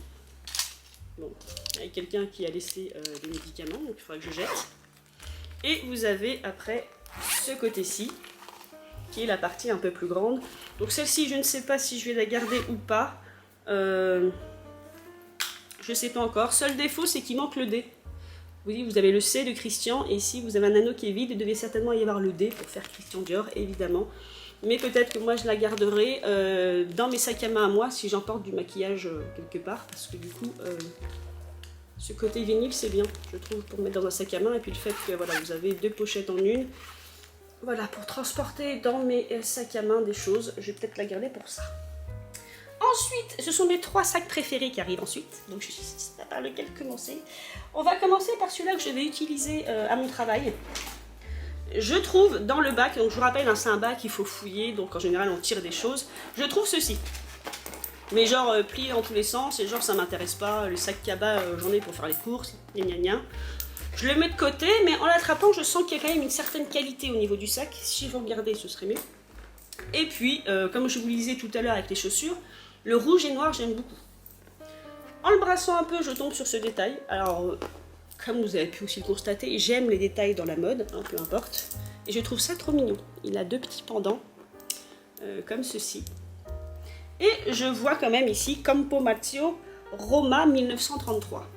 bon, avec quelqu'un qui a laissé des médicaments, donc il faudra que je jette. Et vous avez après ce côté-ci, qui est la partie un peu plus grande. Donc celle-ci, je ne sais pas si je vais la garder ou pas, je ne sais pas encore. Seul défaut, c'est qu'il manque le D. Vous avez le C de Christian, et ici vous avez un anneau qui est vide, il devait certainement y avoir le D pour faire Christian Dior, évidemment. Mais peut-être que moi je la garderai dans mes sacs à main à moi, si j'emporte du maquillage quelque part, parce que du coup, ce côté vinyle c'est bien, je trouve, pour mettre dans un sac à main, et puis le fait que voilà, vous avez deux pochettes en une, voilà, pour transporter dans mes sacs à main des choses, je vais peut-être la garder pour ça. Ensuite, ce sont mes 3 sacs préférés qui arrivent ensuite, donc je sais pas par lequel commencer. On va commencer par celui-là que je vais utiliser à mon travail. Je trouve dans le bac, donc je vous rappelle, hein, c'est un bac, il faut fouiller, donc en général on tire des choses. Je trouve ceci, mais genre plié dans tous les sens, et genre ça m'intéresse pas, le sac cabas j'en ai pour faire les courses, gna gna. Je le mets de côté, mais en l'attrapant je sens qu'il y a quand même une certaine qualité au niveau du sac. Si vous regardez, ce serait mieux. Et puis, comme je vous le disais tout à l'heure avec les chaussures, le rouge et noir, j'aime beaucoup. En le brassant un peu, je tombe sur ce détail. Alors, comme vous avez pu aussi le constater, j'aime les détails dans la mode, hein, peu importe. Et je trouve ça trop mignon. Il a 2 petits pendants, comme ceci. Et je vois quand même ici Campo Marzio Roma 1933.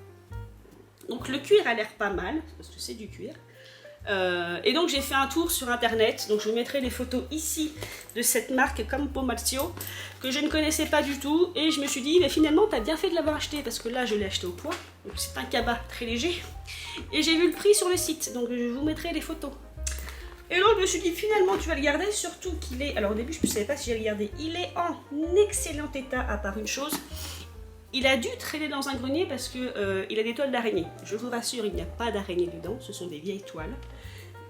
Donc le cuir a l'air pas mal, parce que c'est du cuir. Et donc j'ai fait un tour sur internet, donc je vous mettrai les photos ici de cette marque Campo Marzio que je ne connaissais pas du tout, et je me suis dit mais finalement t'as bien fait de l'avoir acheté, parce que là je l'ai acheté au poids, donc c'est un cabas très léger, et j'ai vu le prix sur le site, donc je vous mettrai les photos. Et donc je me suis dit finalement tu vas le garder, surtout qu'il est, alors au début je ne savais pas si j'allais le garder, il est en excellent état à part une chose. Il a dû traîner dans un grenier parce que il a des toiles d'araignée. Je vous rassure, il n'y a pas d'araignée dedans, ce sont des vieilles toiles.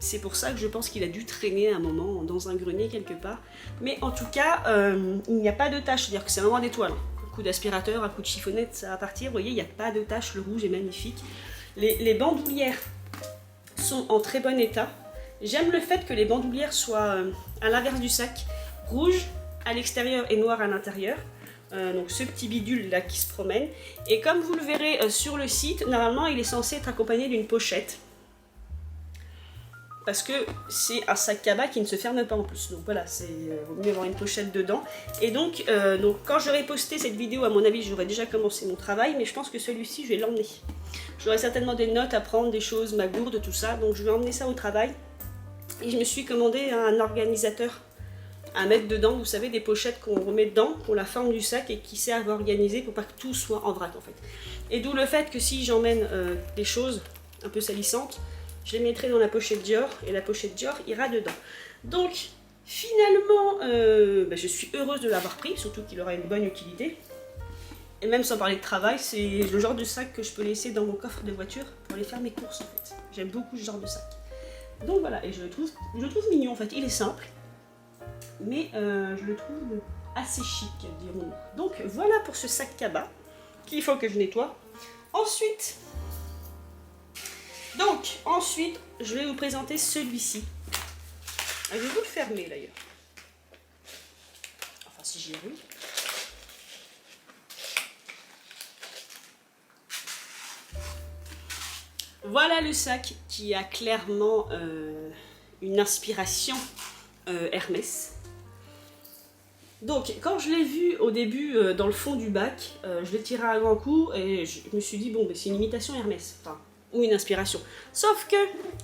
C'est pour ça que je pense qu'il a dû traîner un moment dans un grenier quelque part. Mais en tout cas, il n'y a pas de tache, c'est-à-dire que c'est vraiment des toiles. Un coup d'aspirateur, un coup de chiffonnette, ça va partir. Vous voyez, il n'y a pas de tache, le rouge est magnifique. Les bandoulières sont en très bon état. J'aime le fait que les bandoulières soient à l'inverse du sac, rouge à l'extérieur et noir à l'intérieur. Donc ce petit bidule là qui se promène, et comme vous le verrez sur le site, normalement il est censé être accompagné d'une pochette parce que c'est un sac cabas qui ne se ferme pas en plus, donc voilà, c'est vaut mieux avoir une pochette dedans. Et donc quand j'aurai posté cette vidéo, à mon avis j'aurai déjà commencé mon travail, mais je pense que celui-ci je vais l'emmener. J'aurai certainement des notes à prendre, des choses, ma gourde, tout ça, donc je vais emmener ça au travail. Et je me suis commandé un organisateur à mettre dedans, vous savez, des pochettes qu'on remet dedans pour la forme du sac et qui servent à organiser pour pas que tout soit en vrac en fait. Et d'où le fait que si j'emmène des choses un peu salissantes, je les mettrai dans la pochette Dior et la pochette Dior ira dedans. Donc finalement, je suis heureuse de l'avoir pris, surtout qu'il aura une bonne utilité. Et même sans parler de travail, c'est le genre de sac que je peux laisser dans mon coffre de voiture pour aller faire mes courses en fait. J'aime beaucoup ce genre de sac. Donc voilà, et je le trouve mignon en fait, il est simple, mais je le trouve assez chic, dirons-nous. Donc voilà pour ce sac cabas qu'il faut que je nettoie. Ensuite, je vais vous présenter celui-ci. Je vais vous le fermer d'ailleurs. Enfin, si j'y arrive. Voilà le sac qui a clairement une inspiration Hermès. Donc, quand je l'ai vu au début dans le fond du bac, je l'ai tiré à grand coup et je me suis dit, bon, c'est une imitation Hermès, enfin, ou une inspiration. Sauf que,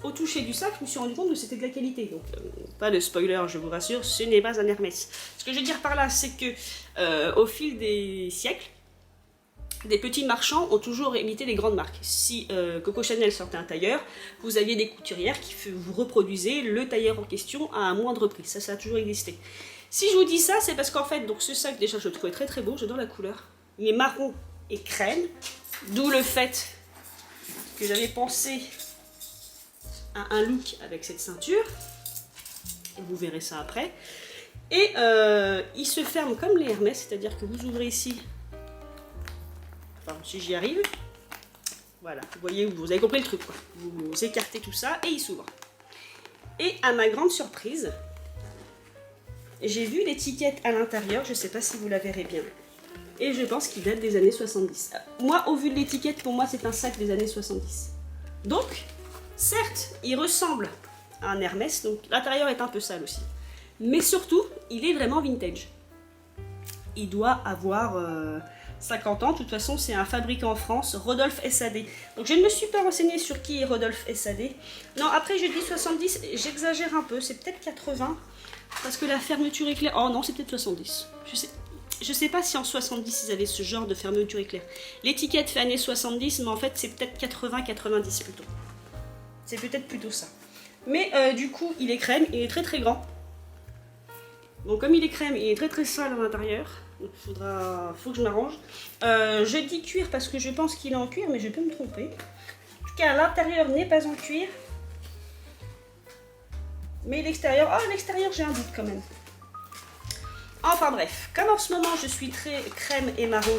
au toucher du sac, je me suis rendu compte que c'était de la qualité. Donc, pas de spoiler, je vous rassure, ce n'est pas un Hermès. Ce que je veux dire par là, c'est que, au fil des siècles, des petits marchands ont toujours imité les grandes marques. Si Coco Chanel sortait un tailleur, vous aviez des couturières qui vous reproduisaient le tailleur en question à un moindre prix. Ça a toujours existé. Si je vous dis ça, c'est parce qu'en fait, donc ce sac, déjà, je le trouvais très très beau, j'adore la couleur. Il est marron et crème, d'où le fait que j'avais pensé à un look avec cette ceinture. Et vous verrez ça après. Et il se ferme comme les Hermès, c'est-à-dire que vous ouvrez ici. Enfin, si j'y arrive, voilà, vous voyez, vous avez compris le truc, quoi. Vous écartez tout ça et il s'ouvre. Et à ma grande surprise, j'ai vu l'étiquette à l'intérieur, je ne sais pas si vous la verrez bien, et je pense qu'il date des années 70. Moi, au vu de l'étiquette, pour moi, c'est un sac des années 70. Donc, certes, il ressemble à un Hermès, donc l'intérieur est un peu sale aussi. Mais surtout, il est vraiment vintage. Il doit avoir 50 ans, de toute façon c'est un fabricant en France, Rodolphe SAD. Donc je ne me suis pas renseignée sur qui est Rodolphe SAD. Non, après je dis 70, j'exagère un peu, c'est peut-être 80, parce que la fermeture éclair... Oh non, c'est peut-être 70. Je sais pas si en 70 ils avaient ce genre de fermeture éclair. L'étiquette fait années 70, mais en fait c'est peut-être 80-90 plutôt. C'est peut-être plutôt ça. Mais du coup, il est crème, il est très très grand. Donc comme il est crème, il est très très sale à l'intérieur. Donc faut que je m'arrange. Je dis cuir parce que je pense qu'il est en cuir, mais je peux me tromper. En tout cas, l'intérieur n'est pas en cuir. Mais l'extérieur... Oh, l'extérieur, j'ai un doute quand même. Enfin bref, comme en ce moment je suis très crème et marron,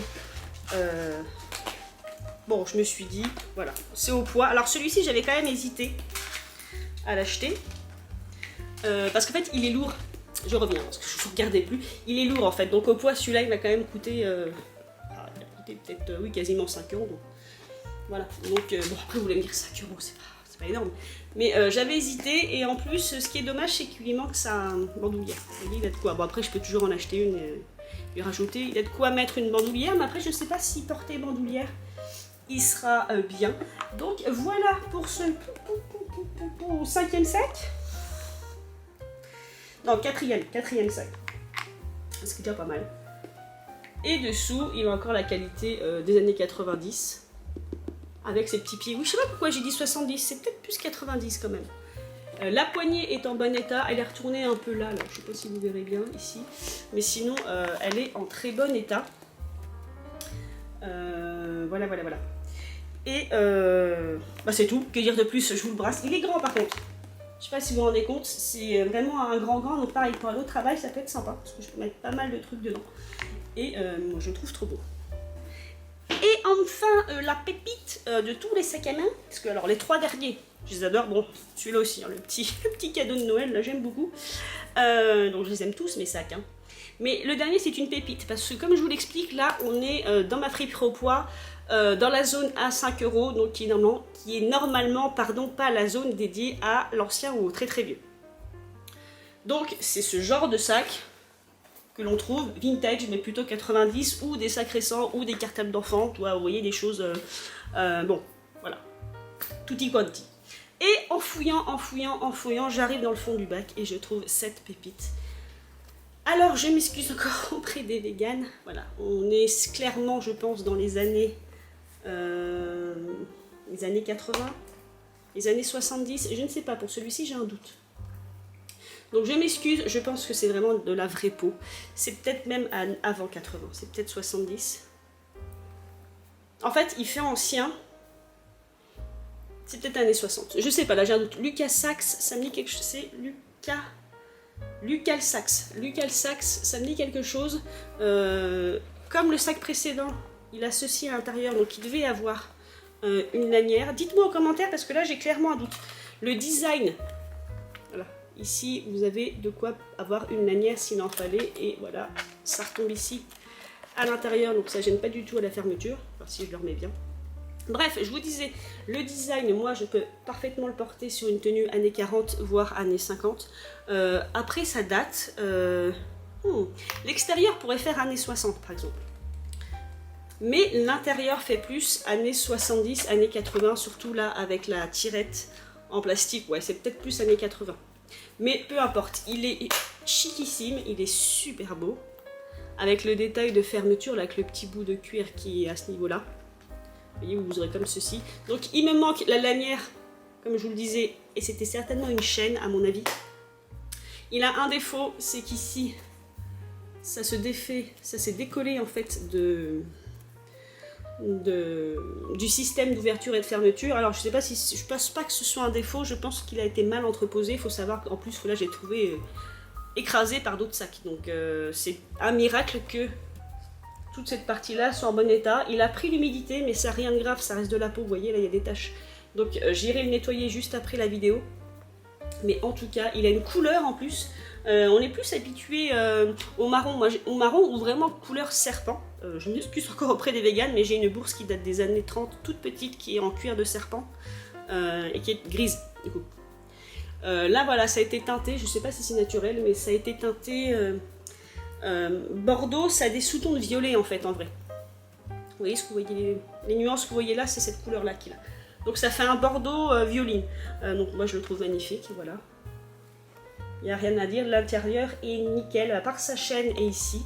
bon, je me suis dit, voilà, c'est au poids. Alors celui-ci, j'avais quand même hésité à l'acheter. Parce qu'en fait, il est lourd. Je reviens, parce que je ne regardais plus. Il est lourd en fait, donc au poids, celui-là, il va quand même coûter, il a coûté peut-être, oui, quasiment 5 €. Donc, voilà, donc bon, après, vous voulez me dire 5 €, c'est pas énorme. Mais j'avais hésité, et en plus, ce qui est dommage, c'est qu'il lui manque sa bandoulière. Vous voyez, il a de quoi. Bon, après, je peux toujours en acheter une, lui rajouter. Il a de quoi mettre une bandoulière, mais après, je ne sais pas si porter bandoulière, il sera bien. Donc voilà pour ce 5e sac. Non, quatrième sac. C'est déjà pas mal. Et dessous, il a encore la qualité des années 90. Avec ses petits pieds. Oui, je sais pas pourquoi j'ai dit 70. C'est peut-être plus 90 quand même. La poignée est en bon état. Elle est retournée un peu là. Je sais pas si vous verrez bien ici. Mais sinon, elle est en très bon état. Voilà. Et c'est tout. Que dire de plus? Je vous le brasse. Il est grand par contre. Je sais pas si vous vous rendez compte, c'est vraiment un grand, donc pareil, pour aller au travail, ça peut être sympa, parce que je peux mettre pas mal de trucs dedans. Et moi, je le trouve trop beau. Et enfin, la pépite de tous les sacs à main, parce que alors les 3 derniers, je les adore, bon, celui-là aussi, hein, le petit cadeau de Noël, là, j'aime beaucoup. Donc je les aime tous, mes sacs. Hein. Mais le dernier, c'est une pépite, parce que comme je vous l'explique, là, on est dans ma friperie au poids, dans la zone à 5 €, donc qui est normalement, pas la zone dédiée à l'ancien ou au très très vieux. Donc c'est ce genre de sac que l'on trouve vintage, mais plutôt 90, ou des sacs récents, ou des cartables d'enfants, vous voyez, des choses, bon, voilà, tutti quanti. Et en fouillant, j'arrive dans le fond du bac et je trouve cette pépite. Alors, je m'excuse encore auprès des véganes. Voilà, on est clairement, je pense, dans les années 80, les années 70. Je ne sais pas, pour celui-ci, j'ai un doute. Donc, je m'excuse, je pense que c'est vraiment de la vraie peau. C'est peut-être même avant 80, c'est peut-être 70. En fait, il fait ancien. C'est peut-être années 60. Je sais pas, là j'ai un doute. Lucas Sachs, ça me dit quelque chose. C'est Lucas Sachs. Lucas Sachs, ça me dit quelque chose. Comme le sac précédent, il a ceci à l'intérieur, donc il devait avoir une lanière. Dites-moi en commentaire parce que là j'ai clairement un doute. Le design, voilà. Ici vous avez de quoi avoir une lanière s'il en fallait. Et voilà, ça retombe ici à l'intérieur, donc ça gêne pas du tout à la fermeture. Enfin, si je le remets bien. Bref, je vous disais, le design, moi je peux parfaitement le porter sur une tenue années 40, voire années 50. Après ça date, l'extérieur pourrait faire années 60 par exemple. Mais l'intérieur fait plus années 70, années 80, surtout là avec la tirette en plastique, ouais c'est peut-être plus années 80. Mais peu importe, il est chicissime, il est super beau. Avec le détail de fermeture, là, avec le petit bout de cuir qui est à ce niveau-là. Vous voyez, vous aurez comme ceci. Donc il me manque la lanière, comme je vous le disais, et c'était certainement une chaîne à mon avis. Il a un défaut, c'est qu'ici, ça se défait, ça s'est décollé en fait du système d'ouverture et de fermeture. Alors je sais pas si, je pense pas que ce soit un défaut, je pense qu'il a été mal entreposé. Il faut savoir qu'en plus, là j'ai trouvé écrasé par d'autres sacs. Donc c'est un miracle que toute cette partie-là soit en bon état. Il a pris l'humidité, mais ça rien de grave, ça reste de la peau, vous voyez, là il y a des taches. Donc j'irai le nettoyer juste après la vidéo. Mais en tout cas, il a une couleur en plus. On est plus habitué au marron. Moi, au marron ou vraiment couleur serpent. Je m'excuse encore auprès des véganes, mais j'ai une bourse qui date des années 30, toute petite, qui est en cuir de serpent et qui est grise, du coup. Là, voilà, ça a été teinté. Je sais pas si c'est naturel, mais ça a été teinté... Bordeaux, ça a des sous-tons de violet en fait, en vrai. Vous voyez ce que vous voyez, les nuances que vous voyez là, c'est cette couleur là qu'il a. Donc ça fait un bordeaux violine. Donc moi je le trouve magnifique, voilà. Il n'y a rien à dire, l'intérieur est nickel, à part sa chaîne et ici.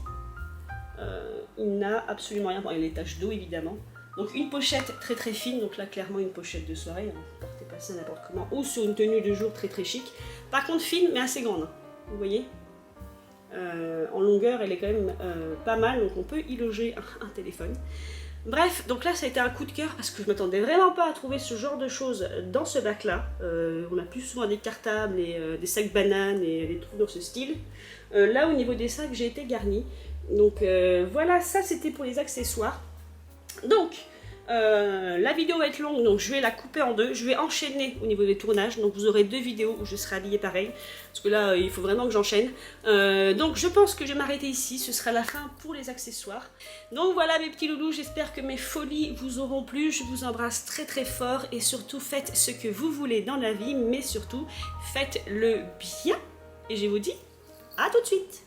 Il n'a absolument rien. Bon, il y a les taches d'eau évidemment. Donc une pochette très très fine, donc là clairement une pochette de soirée, hein. Portez pas ça n'importe comment. Ou sur une tenue de jour très très chic. Par contre fine mais assez grande, vous voyez. En longueur elle est quand même pas mal, donc on peut y loger un téléphone. Bref, donc là ça a été un coup de cœur parce que je m'attendais vraiment pas à trouver ce genre de choses dans ce bac là. On a plus souvent des cartables et des sacs bananes et des trucs dans ce style. Là au niveau des sacs j'ai été garnie. Donc voilà, ça c'était pour les accessoires. Donc la vidéo va être longue, donc je vais la couper en deux. Je vais enchaîner au niveau des tournages, donc vous aurez 2 vidéos où je serai habillée pareil, parce que là il faut vraiment que j'enchaîne. Donc je pense que je vais m'arrêter ici, ce sera la fin pour les accessoires. Donc voilà mes petits loulous, j'espère que mes folies vous auront plu. Je vous embrasse très très fort et surtout faites ce que vous voulez dans la vie, mais surtout faites-le bien. Et je vous dis à tout de suite.